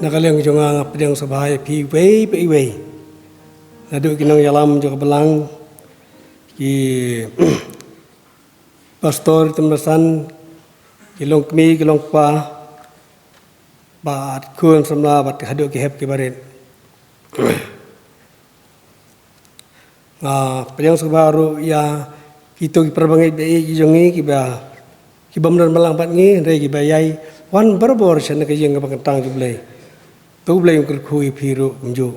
nakalang jonga pedang sabay pi wei nadu kinang yalam jo belang ki pastor tembasan kilong kmi kilong pa bat kun samla bat hadu ki hep ki baret pedang sabaru ya itu ki perbangai be jongi ki ba ki bamran malang bat ngi re ki bayai wan berbor sen ke jeng ka tang jublei tu blei ungkul kui piru unju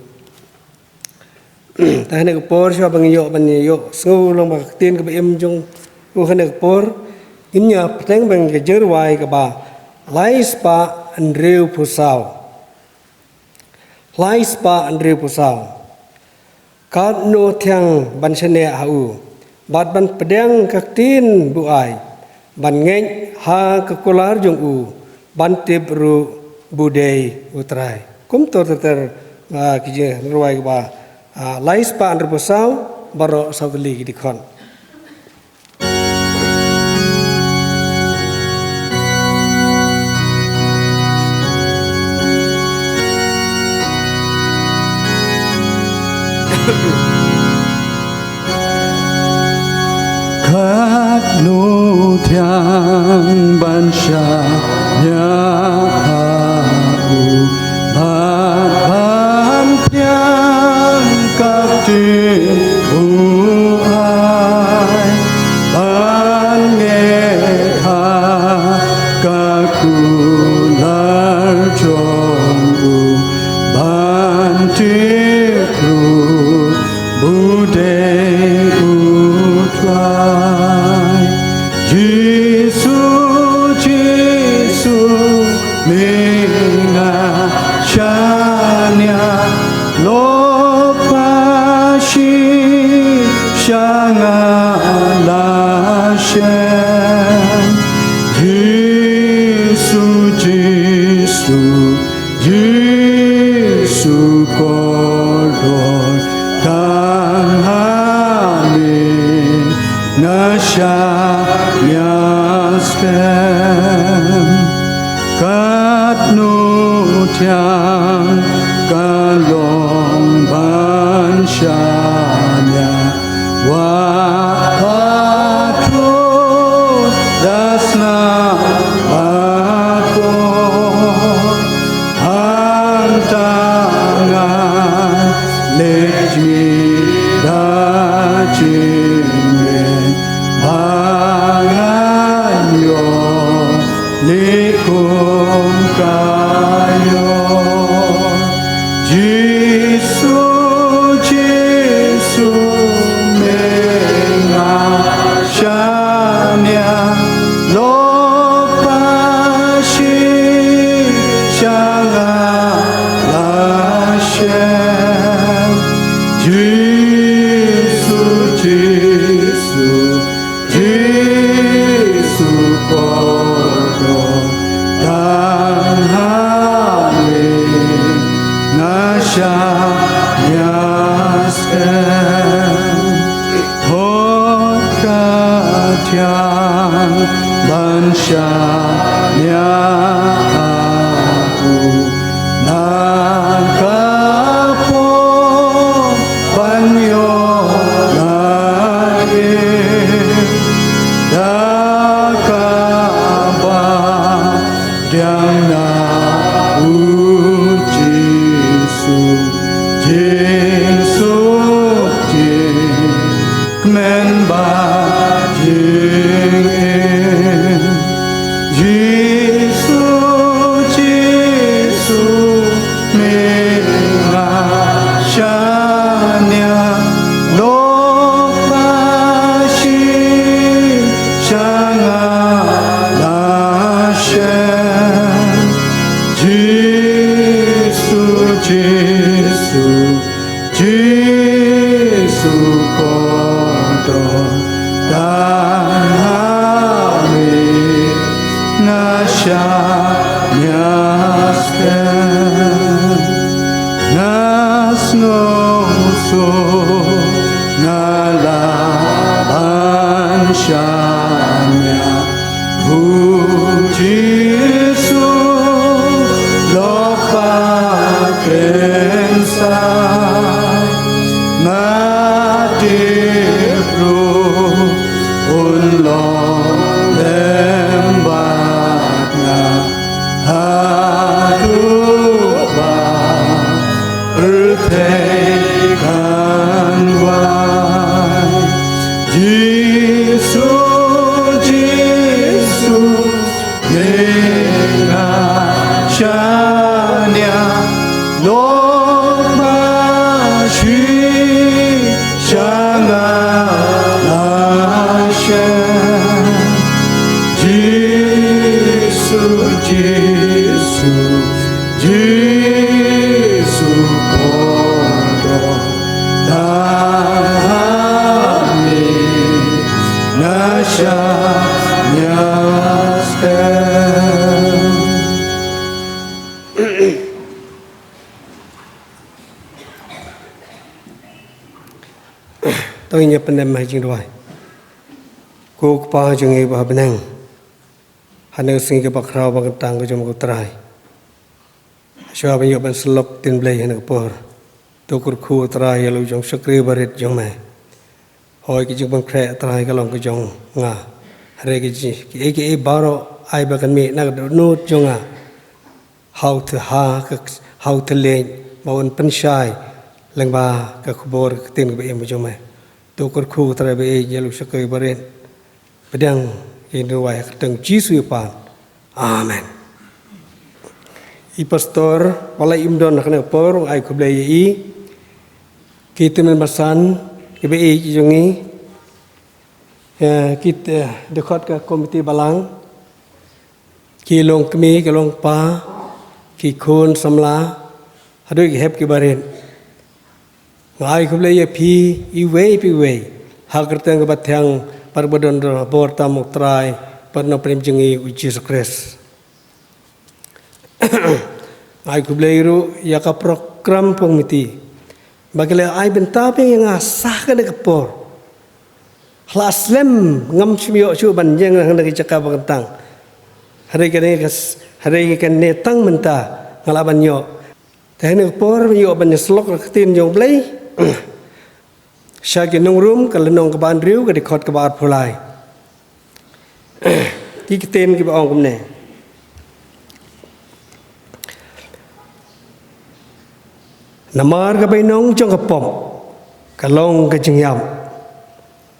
ta ne por sha bang yo ban yo sngau long ba tin ka em jong u khane por inya peteng bang ke jer wai ka ba lais pa andreu pusau kat no thiang ban sene hau bat ban pedang ka tin bu ai ban ngeng ha ka kolar jong u ban tibru budai utrai kum tor ter kije ruai ba lais pa andreu pusau baro saudli di kon khát nô thiang ban sha nhà u ban ban thiang các tri u ai ban nghe tha các cu lar trong u ban tri ru bu de Puji Yesus, Lopa Yesu kodo dami nasyanya sekarang. Tôi nhập bên em hay chừng đuổi. Cô pa chừng ấy bà bên anh. Hắn ở sinh cái bạc rau bạc tang cái chồng cô trai. Siapa yang ban selok tin belai hendak por. Tukur khu trai yang lu jong sekri barit jong mai. Hoi ki jong bang kre trai kalong ke jong nga. Hari ki baro ai bakan mi nak nut jong nga. How to ha how to learn bawon pensyai lang ba ka kubor tin ke em jong mai. Tukur khu trai be yang lu sekri barit. Pedang ini wai keteng Jisu pan. Amen. I pastor walai imdon nak nak por ai kublai i kita membasan KBI jongi kita dekat ke komiti balang kilong kemi kilong pa ki khon samla hadoi ki hep ki barin ai kublai pi i wei hagerteng ke batyang parbodon bor tamuk trai parna prem jongi Jesus Christ. Ai kubleiru ya ka program pengmiti bagila ai bentape yang asah ka dekapor hlasem ngam chmio chu banjeng nang daki cakap bangtang hari kan netang menta ngalaban yo tehne por yo ban slok tin jong blai syaki nong room ka lenong ka ban riu ka dikhot ka bar phulai ki kiten ki ba ong kumne namar ka bay nong jong kapom kalong ka jeng yam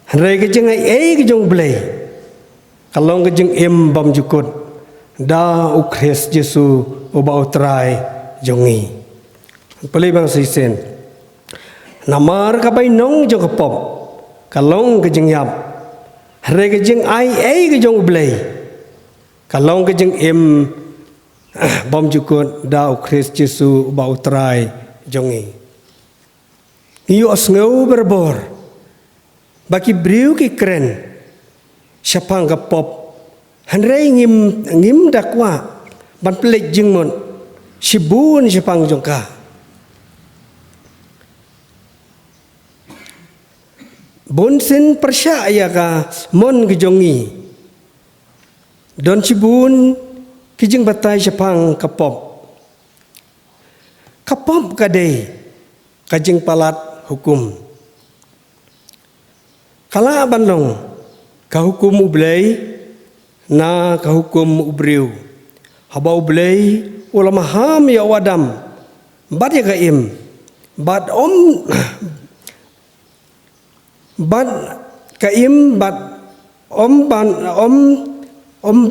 hanray ka jeng ay ka jong blay kalong ka jeng em bam jukut da ukres Jesu uba utray jongi pali bang sisen namar ka bay nong jong kapom kalong ka jeng yam hanray ka jeng ay ka jong blay kalong ka jeng em bam jukut da ukres Jesu uba utray jongi iyo asngau berbor baki briu ki kren syapang ka pop hanrei ngim dakwa ban pelek jingmon sibun syapang jongka bonsen persyaya ka mon gejongi don sibun kijing batai syapang ka pop kapom kadai kajing palat hukum kala bandong ka hukum ublay na ka hukum ubriu haba ublay ulama ham ya wadam bad ya gaim bad kaim bad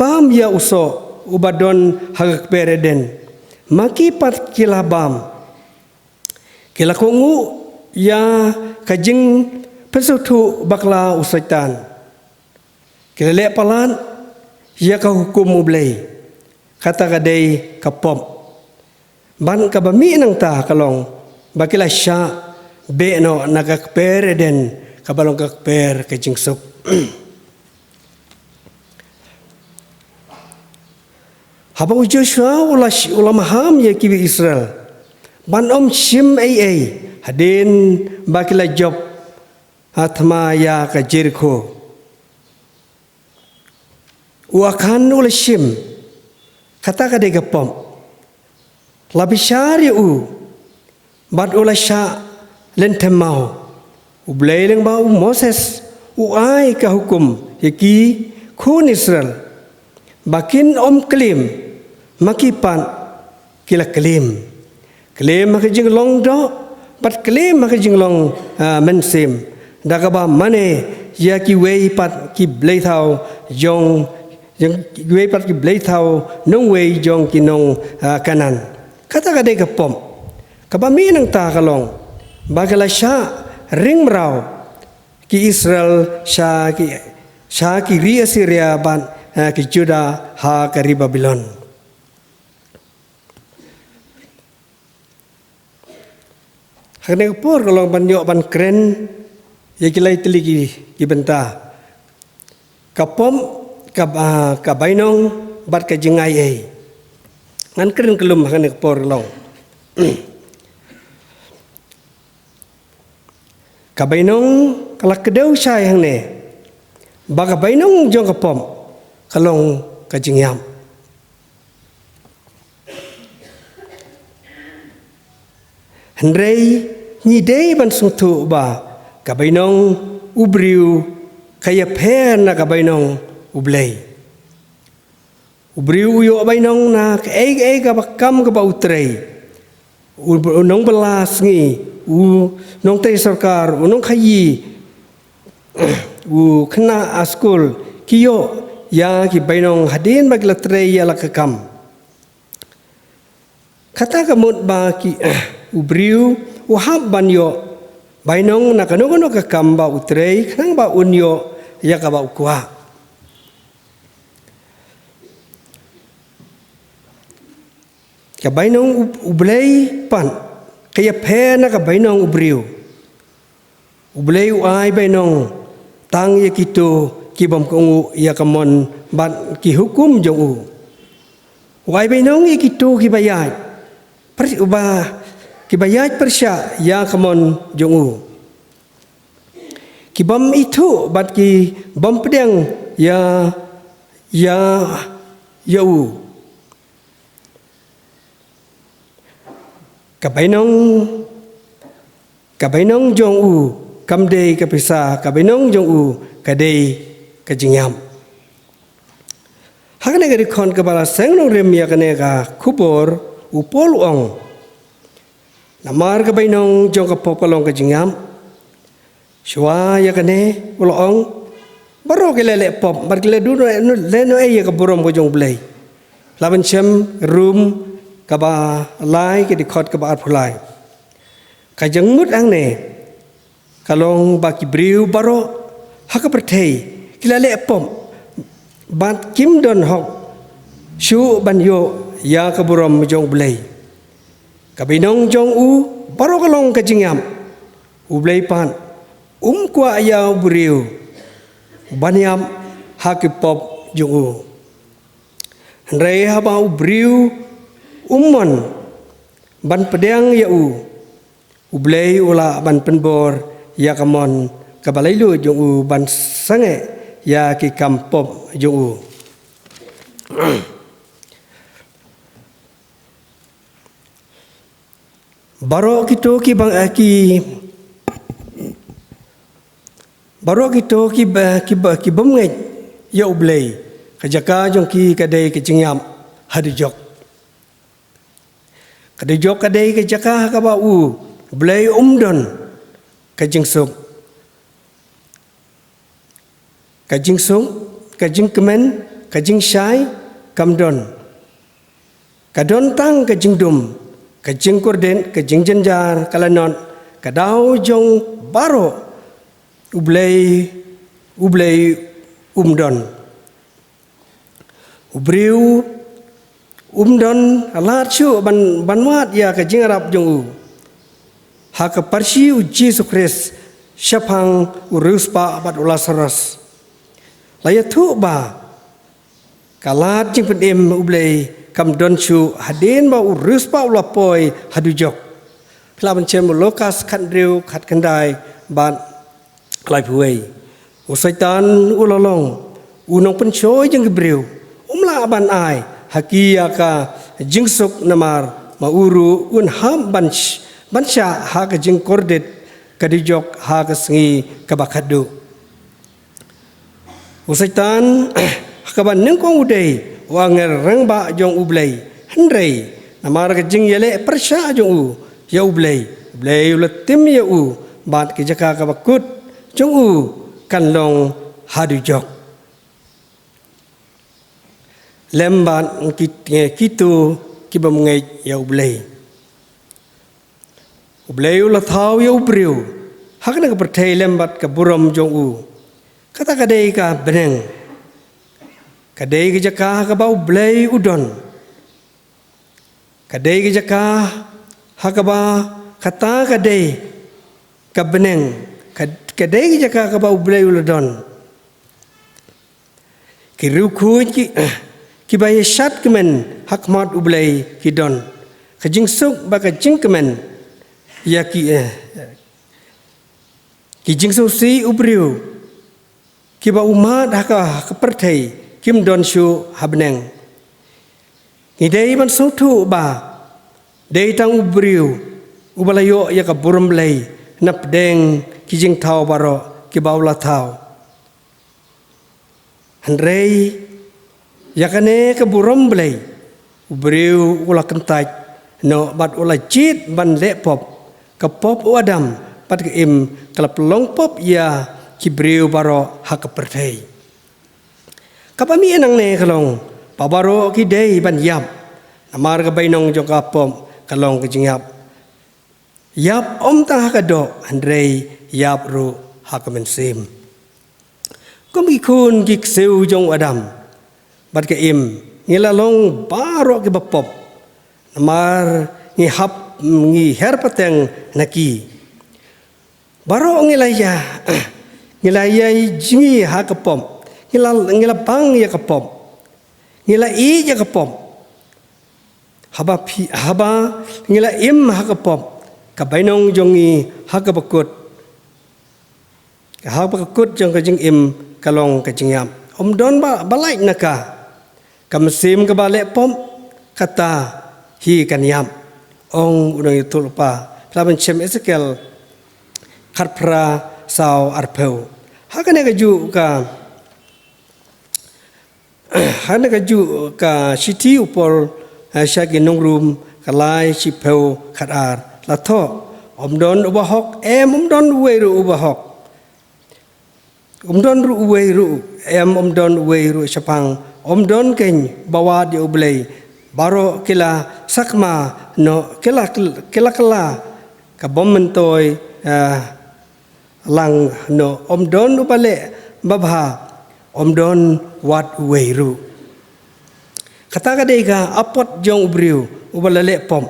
bam ya uso ubadon hagak pereden maki pat kilabam kilakungu ya kajing pesutu bakla usaitan kilale palan ya ka hukum ublay kata kadai kapom ban kabami nang ta kalong bakila sya be no nagakper den kabalong kakper kajing sup Habang Joshua ulama ham ya kibi Israel ban shim ai hadin bakila job atma ya ka Jericho uakan ula shim kata ka de gapom labishari bad ula sya lentemau ublay lang ba Moses uai ka hukum yaki kun Israel bakin klim makipan kila klim makajing long do pat klim makajing long mensim dagaba mane ya ki wei pat ki blai thau jong wei pat ki blai thau nong wei jong ki nong kanan kata kadai kapom kabami nang ta kalong bagala sya ring mrau ki Israel sya ki ri Assyria ban ki Juda ha kari Babylon Hakne por kalau banyo ban kren ya kilai teligi gibenta. Kapom kabainong bat ka jengai ai. Ngan kren kelum hakne por long. Kabainong kalak kedau sai hang ne. Baga bainong jong kapom kalong ka jingyam. Hendrei ni dei ban sungtu ba kabainong ubriu kaya pen na kabainong ublei. Ubriu yo bainong na ei ka bakam ka ba utrei. Unong belas ngi nong tei sarkar unong khayi kena askul kiyo ya ki bainong hadin bag latrei ya lakakam. Kata kamut ba ki ubriu wahab banyo bainong nakano ka kamba utrei kanang ba unyo ya ka ba ukwa. Ka bainong ublei pan kaya pena ka bainong ubriu. Ublei ai bainong tang ya kito kibam kongu ya kamon ban ki hukum jong u. Wai bainong ya kito kibayat. Kibayat persya ya kamon jong u. Kibam itu bat ki bam pedang ya u. Kabainong jong u kamdei kapisa kabainong jong u kadei kajingyam. Hakne gari kon kabala sengnong rem ya kane ka kubor upol ong. Namar kabainong jong kapopalong kajingyam. Shwa ya kane ulong baro kelele pop bar kele du leno ya kaborom ko jong blai. Laban chem room kaba lai ke dikot kaba arpulai. Kajang mut ang ne kalong baki briu baro haka pertei kilale pom bat kim don hok shu banyo ya kaburom jong blai. Kabinong jong u baro kalong kajingyam ublai pan kwa ya briu banyam hakipop jong u. Rei haba briu umon ban pedang ya u. Ublei ula ban penbor ya kamon kabalailu jong u ban sange ya ki kampop jong u. Baro kito ki bang baro kito ki bamngai ya ublei kajaka jong ki kadai kejingyam hadijok. Kadijok kadai kajaka kaba u Blay umdon kajing suk kajing kemen kajing syai kamdon kadon tang kajing dum kajing korden kajing jenjar kalanon kadau jong baro ublay umdon ubriu umdon alat chu banwat ya kajing arab jong u. Haka parsi uji sukres syapang uruspa abat ulasaras. Laya tu ba kalat jing pedem ublei kam donchu hadin ba uruspa ulapoi hadujok. Kelaban cem lokas kandriu kat kendai ban lai puai. Usaitan ulalong unong pencoy jeng gebriu umla ban ai hakiyaka jingsuk namar mauru ham Bansya ha kajing kordet kadijok ha kasengi kabakadu. Usaitan kaban nengkong udai wanger rangba jong ublei hendrei namar kajing yele persya jong u ya ublei ulatim ya u bat kejaka kabakut jong u kanlong hadujok. Lemban kitu kibamngai ya ublei. Ublei ula thau ya ubriu hakna ka perthei lembat ka buram jong u kata kadai ka beneng kadai ka jaka ka ba ublei udon kadai ka jaka hakaba kata kadai kabeneng kadai jaka ka ba ublay uladon ki ruku ki baye shat kemen hakmat ublay ki don kajing suk ba kajing kemen ya ki jing su si ubriu ki ba umat haka keperthai kim don shu habneng ngidei ban sautu ba dei tang ubriu ubalayo ya ka burumlay napdeng ki jing thau baro ki baula thau Handrei yakane ke burom belai ubriu ula kentaj no bat ula jit ban lepop ke pop adam pat ke im kelap long pop ya kibriu baro hak pertai kapami enang ne kalong pabaro ki dei ban yap namar ke bainong jong kapom kalong ke jingyap yap om tang hakado Handrei yap ru hak mensim Kami kun gik seu jong adam, bat ke im ngilalong baro ke bapop, namar ngihap ngiher pateng naki, baro ngilaya jingi ha kepom, ngilabang ya kepom, ngilai ya kepom, haba ngila im ha kepom, kabainong jongi ha kabakut, ha bakut jong kajing im kalong kajingyam don ba balai naka kamsim ke balik pom kata hi kanyam ong unang itul pa laban chem Ezekiel kharpra saw arpeu hakane kaju ka city upor syagi nongrum kalai chipeu kharar latho don ubahok don weru ubahok don ru weru don weru sapang don ken bawa di ublay baro kila sakma no kila ka bomentoy lang no don upale babha don wat weru kata kadai ka apot jong ubriu ubalale pom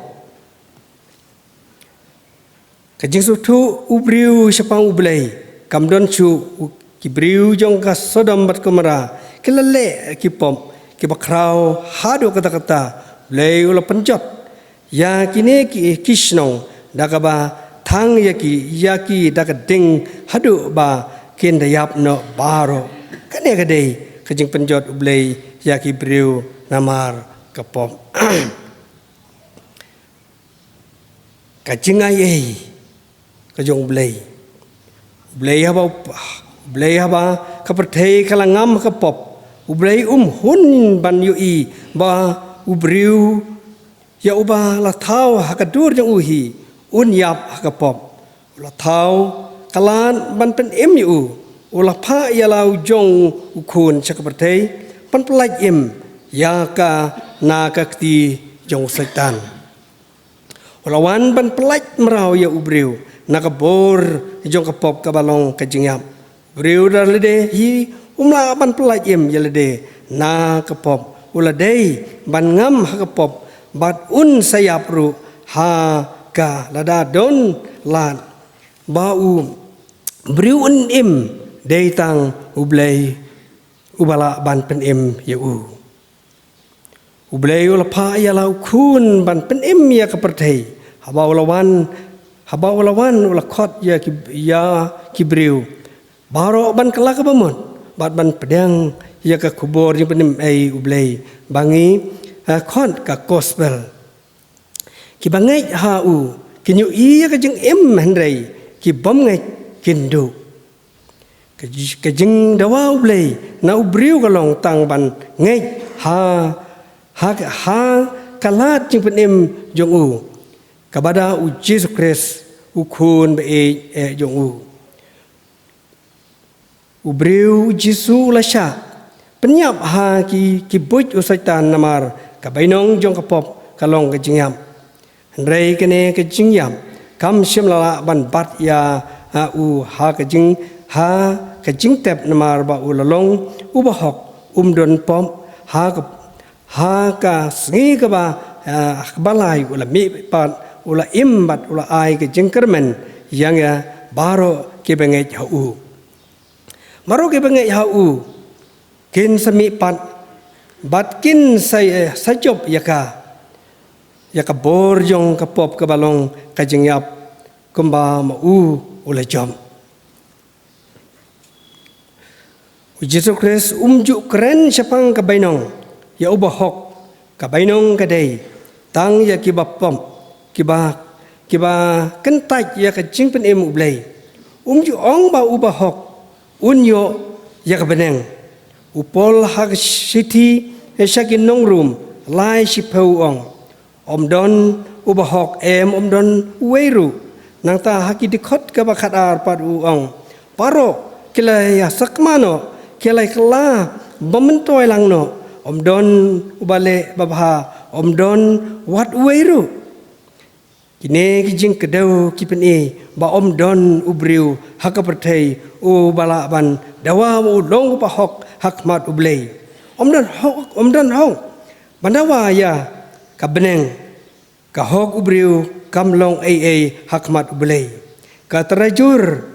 kajing sutu ubriu sapang ublay kamdon chu kibriu jong ka Sodom bat Gomora kilale kipom kibakrau hadu kata-kata lei ula penjot ya kini kisnong dakaba thang yaki dakading hadu ba kin dayap no baro kane kadai kajing penjot ublei ya kibriu namar kapom kajing ai kajong ublei haba kaperthai kalangam kapop ublei hun ban yui ba ubriu ya uba la thau hakadur jang uhi yap hakapop la thau kalan ban pen em yu ula pha ya lau jong ukun chakaperthai pan pelaj em ya ka na kakti jong setan ulawan ban pelaj merau ya ubriu nakabor jong kapop kabalong kajingyam Briu darlede hi umla ban pelajim yalede na kepop uladei ban ngam ha kepop bat sayap ru ha ka lada don lan bau briu im dei tang ublei ubala ban pen im yau ublei ulapa ya lau kun ban pen im ya kaperthai haba ulawan ulakot ya kibriu baro ban kelak bamon bat ban pedang ya ka kubur yang penem ai ublei bangi khon ka gospel ki bangai ha u kinyu iya ka jeng em handrei ki bom ngai kindu ka jeng dawa ublei na ubriu kalong tang ban ngai ha kalat jeng penem jong u kabada u Jesus Christ ukun be jong u ubriu Jisu lasha penyap ha ki buj usaitan namar kabainong jong kapop kalong kajingyam Handrei kene kajingyam kam simlala ban bat ya u ha kajing tep namar ba ulalong ubahok don pom ha ka sngi ka ba balai ulami pan ula imbat ula ai ke jengkermen yang ya baro ke bengai hau. Maro ke bengai hau kin semi pat bat kin saya sajop yaka bor jong kapop ke balong ka jengyap kumba mau ula jom. Jesus Christ umjuk keren siapang kabainong ya ubah hok kabainong kadai tang ya kibapom kiba kentaj ya kajing pen em ublay umjuk ong ba ubah hok unyo ya kabeneng upol hak city shakin nongrum lai sipau ong omdon ubah hok omdon weiru nang ta haki dikot ka bakat ar padu ong paro kila ya sakmano kelai kela bementoi langno omdon ubale babha omdon wat weiru kini kijing kedau kipen ba omdon ubriu hakapertai ubala ban dawa ulong pahok hakmat ublei omdon hong bandawa ya kabeneng kahok ubriu kamlong hakmat ublei ka terajur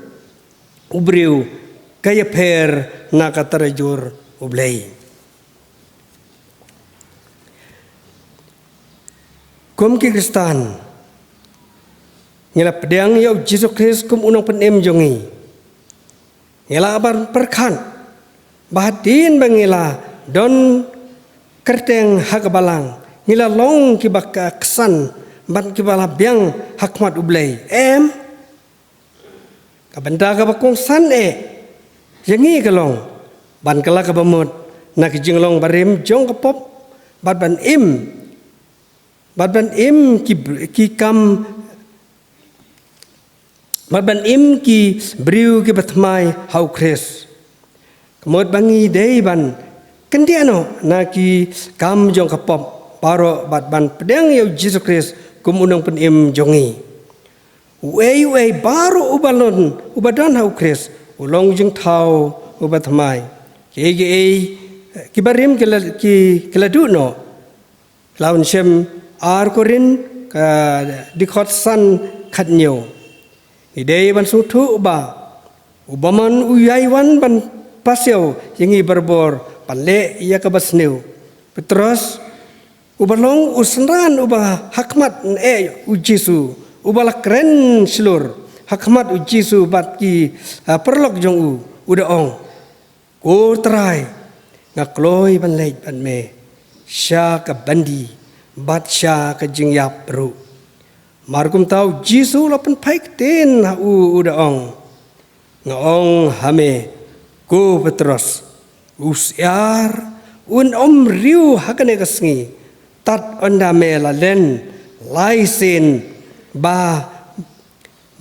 ubriu kaya per nak terajur ublay. Kum ki Kristan ngela pedang ya Jesus Kristus kum unang penem jongi ngela abar perkan bahatin bangila don kerteng hakabalang ngela long ki bakka kesan ban ki bala biang hakmat ublay kabenda ka bakong san yangi kalong ban kala ka bamut nak jinglong barim jong kapop bad ban im ki briu ki batmai hau kres kemot bangi dei ban kendiano naki kam jong kapop paro bad ban pedang ya Jesus Christ kum unang pen im jongi wei baru ubadan hau kres ulong jeng tau ubat mai kibarim keladu no lawan sem ar korin ka dikot san khatnyo idei ban sutu ubaman uyaiwan ban pasyo yengi berbor panle ia kabasneu petros ubalong usran ubah hakmat ujisu ubala keren selur hakmat ujisu bat ki perlok jong uda ong ko trai ngakloi ban leit ban me sya ka bandi bat sya ka jingyap ru markum tau jisu lapan paik ten uda ong ngaong hame ko petros usyar un riu hakane kasngi tat onda me la len laisen ba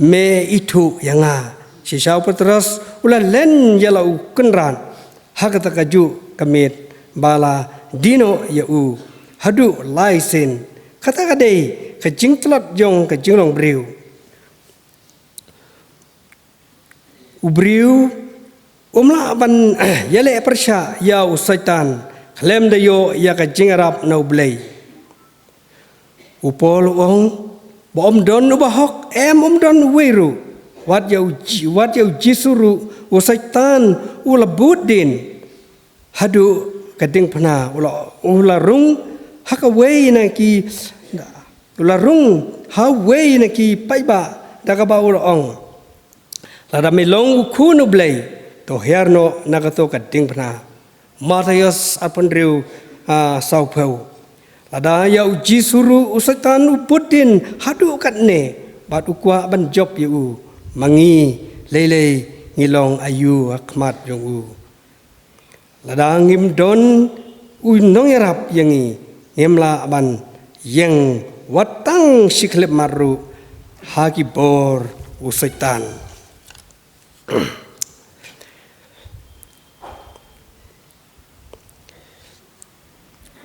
me itu yanga sisau petros ula len jala kenran hakata kaju kamit bala dino ya hadu laisen kata kadai kajing telot jong kajing long briu ubriu umla ban yale persya ya usaitan klem dayo ya kajing arab na ublay upol ong bom don ubahok omdon weiru wat yau jisuru usaitan ula budin hadu kading pana ula rung haka wei na ki ula rung ha wei na ki paiba daga ba ula ong lada melong ukunu blay to herno nagato kading pana matayos apandriu saupau ada ya uji suruh usaitan uputin hadu katne bat ukwa ban job yu mangi lele ngilong ayu akmat jong lada ngim don unong yarap yangi ngemla ban yang watang siklep maru haki bor usaitan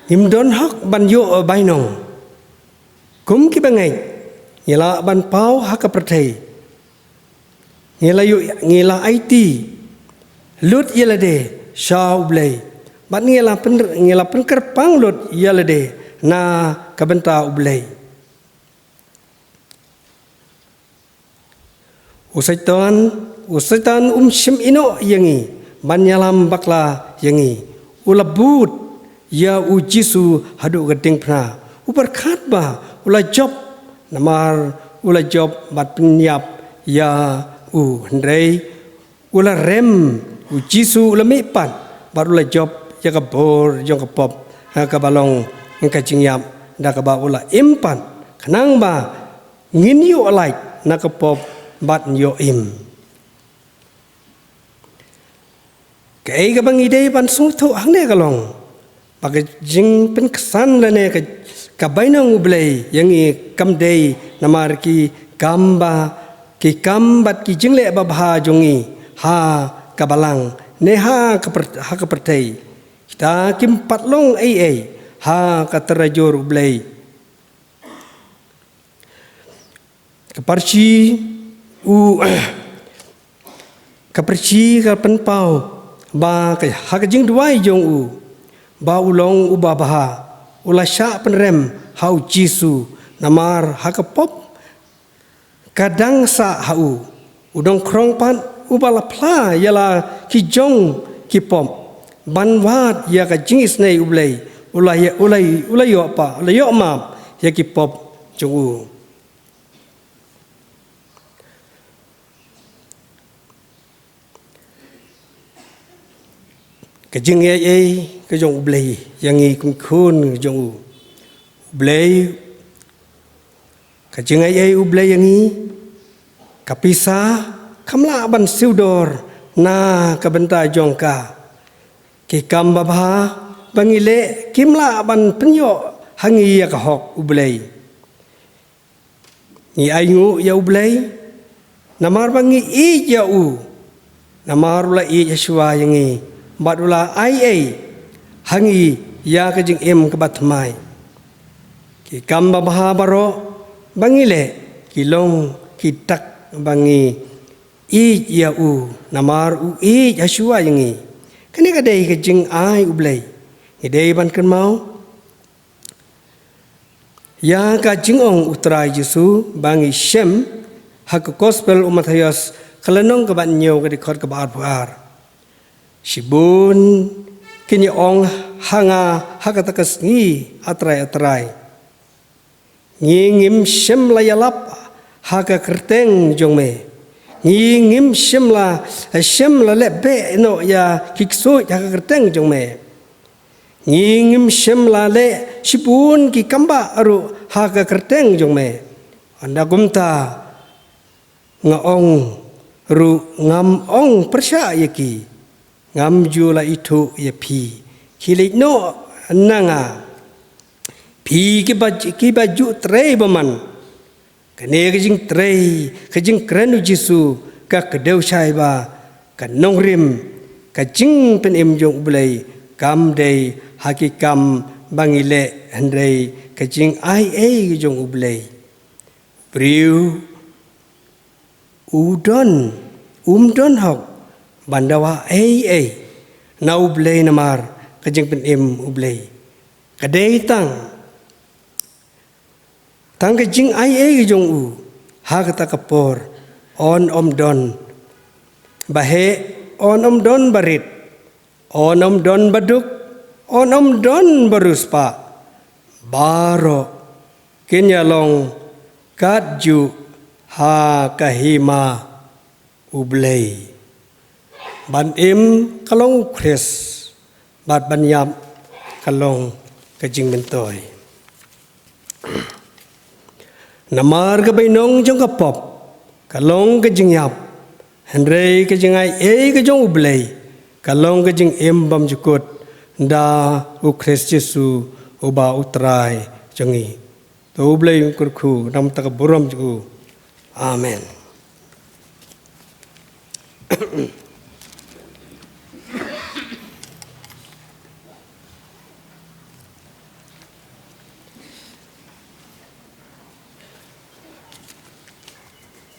Himdon hak ban yo bainong kum ki bangai ngila ban pau hak pertai ngila IT lut yelade shaw blay ban ngila pen kerpang lut yelade na kabenta ublay Usaitan sim ino yangi banyalam bakla yangi ulabut ya ujisu hadu geding pna uberkat ba ula job namar ula job bat penyap ya hendrei ula rem ujisu ula mipan bat ula job ya kabor jong kapop ka balong ka jingyap da ka ba ula impan kenang ba ngin yu alai na kapop bat yo im kay ka bang ide ban sungto ang ne kalong baga jing pen kesan la ne ka bainang ublay yang i kamdei namar ki kambat ki jingle babha jongi ha kabalang ne ha ka pertai kita kim patlong ai ha ka terajur ublay keparci kaperci ka penpau ba ka hakajing duai jong ba ulong ubabaha ula sya penrem hau jisu namar hakapop kadang sa hau udong krong pan ubala pla yala kijong kipom banwat ya ka jingis nei ublay ulay yo pa ulay yo map ya kipop jong kajing ai kajong ublay yang i kun jong ublay kajing ai ublay yang i kapisa kamla ban siudor na kabenta jongka ki kambabha bangile kimla ban penyo hangi ya ka hok ublay ni ayu ya ublay namar bangi i ya namar ula i yeshua yang i badula ai hangi ya kajing em kebatmai ki kamba baha baro bangile kilong kitak bangi i ya namar i yashua yangi kani kadai kajing ai ublay idai ban kan mau ya kajing ong utrai Yesu bangi shem hak gospel umat hayas kalanong kaban nyo kadikot kabar buar Shibun kini ong hanga hakatakas ngi atrai ngim shem la yalap haka kerteng jongme ngim shem la lebe no ya kikso haka kerteng jongme ngim shem la le shibun ki kamba aru haka kerteng jongme anda gumta ngaong ru ngam ong persya yaki ngam jula itu ya pi hilik no nanga pi ki baju trei baman kane kajing trei kajing krenu Jisu ka kedeu sai ba ka nongrim kajing pen em jong ublay kam dei hakikam bangile handrei kajing ai jong ublay priu umdon hok bandawa na ublay namar kajing pen em ublay kadai tang kajing ai jong ha kata kapor on don bahe on don barit on don baduk on don baruspa baro kenyalong kadju ha kahima ublay ban em kalong kres bat banyap kalong kajing mentoy namar ka bainong jong kapop kalong kajing yap hendrei kajing ai kajong ublay kalong kajing em bam jukut da u kres Yesu uba utrai jongi to ublay kurku nam tak buram ju amen.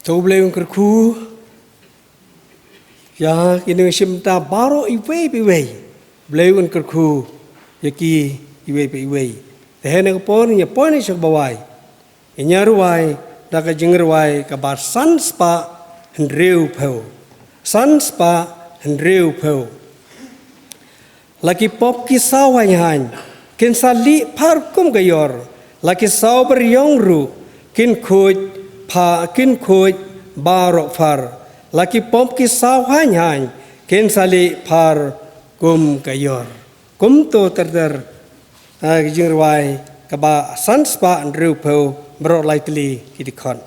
Tau boleh kerku, ya kini simta baru iwe, boleh kerku, ya ki iwe. Tehena kepon, ya pon isok bawai, inyaruai, dah kajengruai kabar sans pa, hendreu peu san spa hendreu peu laki pop ki sawai han kin sali par kum gayor laki saw beryong ru kin khoj pha kin khoj barok far laki pop ki sawai han kin sali par kum gayor kum to ter jingwai kaba san spa hendreu peu bro lightly kidikon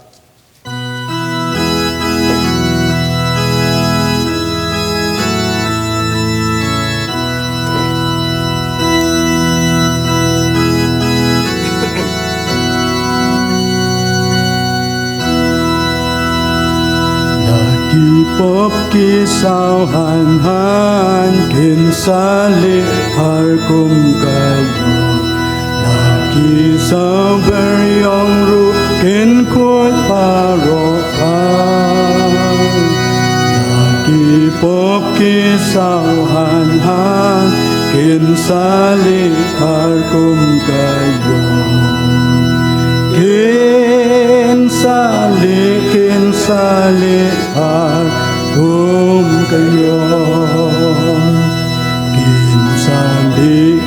Pop kisau han kin sali har kum kayo laki sau beryong ru kin kuat paro laki pop kisau han kin sali har kum kayo kin sali har kum kayo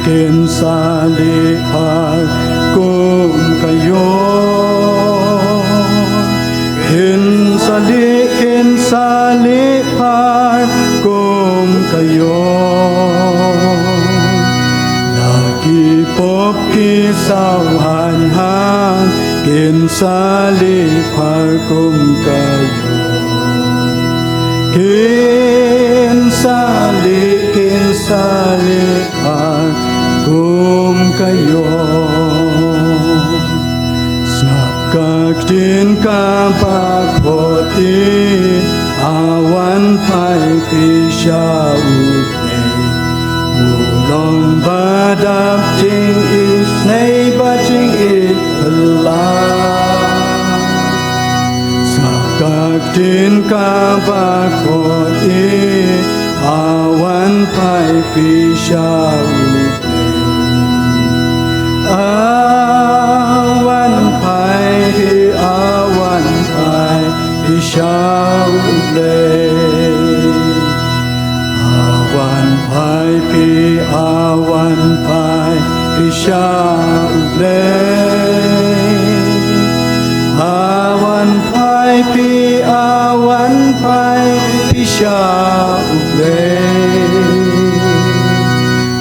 kin sali har kum kayo kin sali har kum kayo lagi pop kisau han kin sali har kum kayo kin sali har kum kayo snap kaktin kapakoti awan pai pisau ulong badap jing isnei bajing itlah kaktin kabakoti awan pai pisau awan pai pisau awan pai pisau awan pai pisau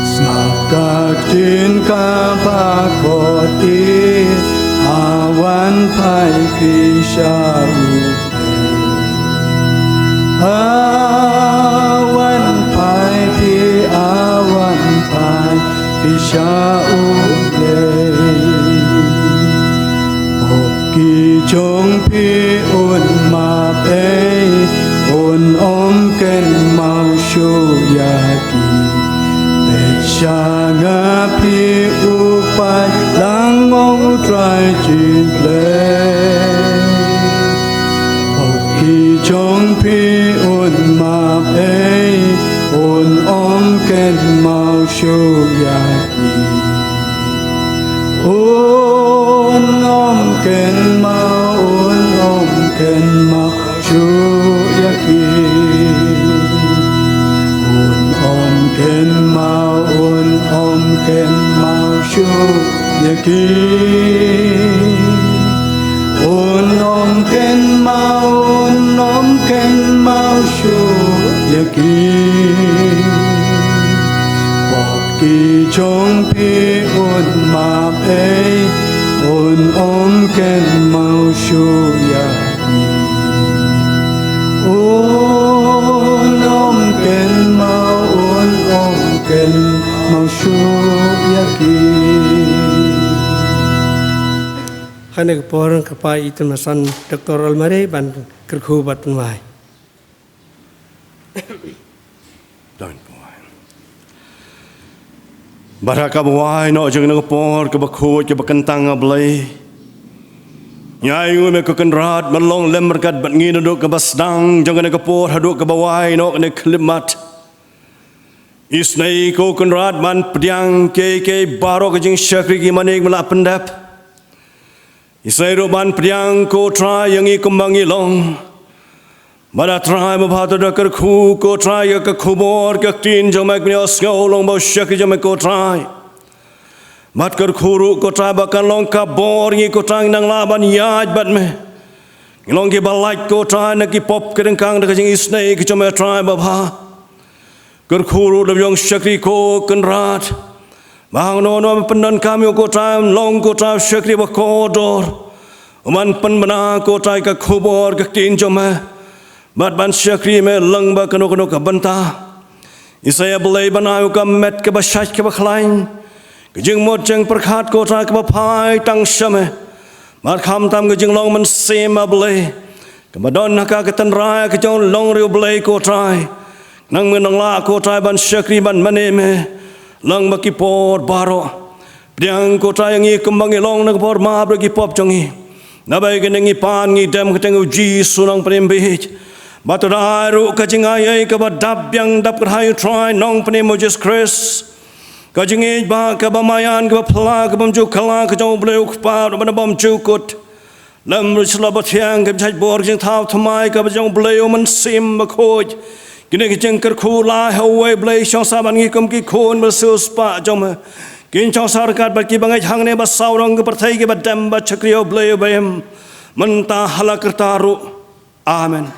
snap kaktin kabakoti awan pai pisau awan pai pisau ki chong pi un ma pe un om ken mau shu ya ki pe sha nga pi u pai lang ngong trai chin ple ki chong pi un ma pe un om ken mau shu ya ki un om ken mau shu ya ki un om ken mau shu ya ki un om ken mau shu ya ki ki chong pi un ma pe un om ken mau shu ya ki un om ken mau shu ya ki Hanek porang kapai itu masan Dr. Almare ban kerku batun mai. Don't boy. Baraka buai no jeng nang por ke bakut ke bakentang ablai. Nyai ngui me ke kenrat melong lem merkat bat ngin duk ke basdang jeng nang por haduk ke bawai no ne klimat. Isnai ko kenrat man pediang ke baro ke jeng syakri ki manik melak pendap. Isai roban pediang ko tra yang i kembangi long. Bada trai mabhata da kar khu ko trai ka khubor ka tin jo mek ni osngau long ba shaki jo mek ko trai. Mat kar khuru ko trai ba kan long ka bor ngi ko trai nang la ban yaj bat me. Long ki balait ko trai na ki pop ka kang da ka jing isnei ki jo mek trai ba bha. Kar khuru da yong shakri ko kan rat. Bang no no pendan kami ko trai long ko trai shakri ba ko dor. Man pen bana ko trai ka khubor ka tin jo mek. Bat ban syakri me lang ba kano ka banta. Isaya belai banayu ka met ka ba syach ka ba khlain. Kajing mod jeng perkhat ko tra ka ba phai tang syame. Mat kham tam ka jing long man sema belai. Ka ba don ka ka tan rai ka jong long riu belai ko trai. Nang men nang la ko trai ban syakri ban mane me. Lang ba ki por baro. Priang ko trai ngi kembang long na por ma bro ki pop jongi. Nabai ka ngi pan ngi dem ka tengu ji sunang prembih. Batudaru kajingai ka ba dab yang dab kerhayu try nong pene Moses Chris kajingai ba ka ba mayan ka ba pla ka bam ju kala ka jong bleu pa ba na bam ju kut lam ru chla ba thiang ka chaj bor jing thau thamai ka ba jong bleu man sim ba khoj kine ki jeng kar khu la hawai blei chong sa ban ngi kam ki khon ba su spa jong kin chong sar kat ba ki bangai hang ne ba saw rong ka parthai ki ba dam ba chakriyo bleu ba em man ta hala kartaru amen.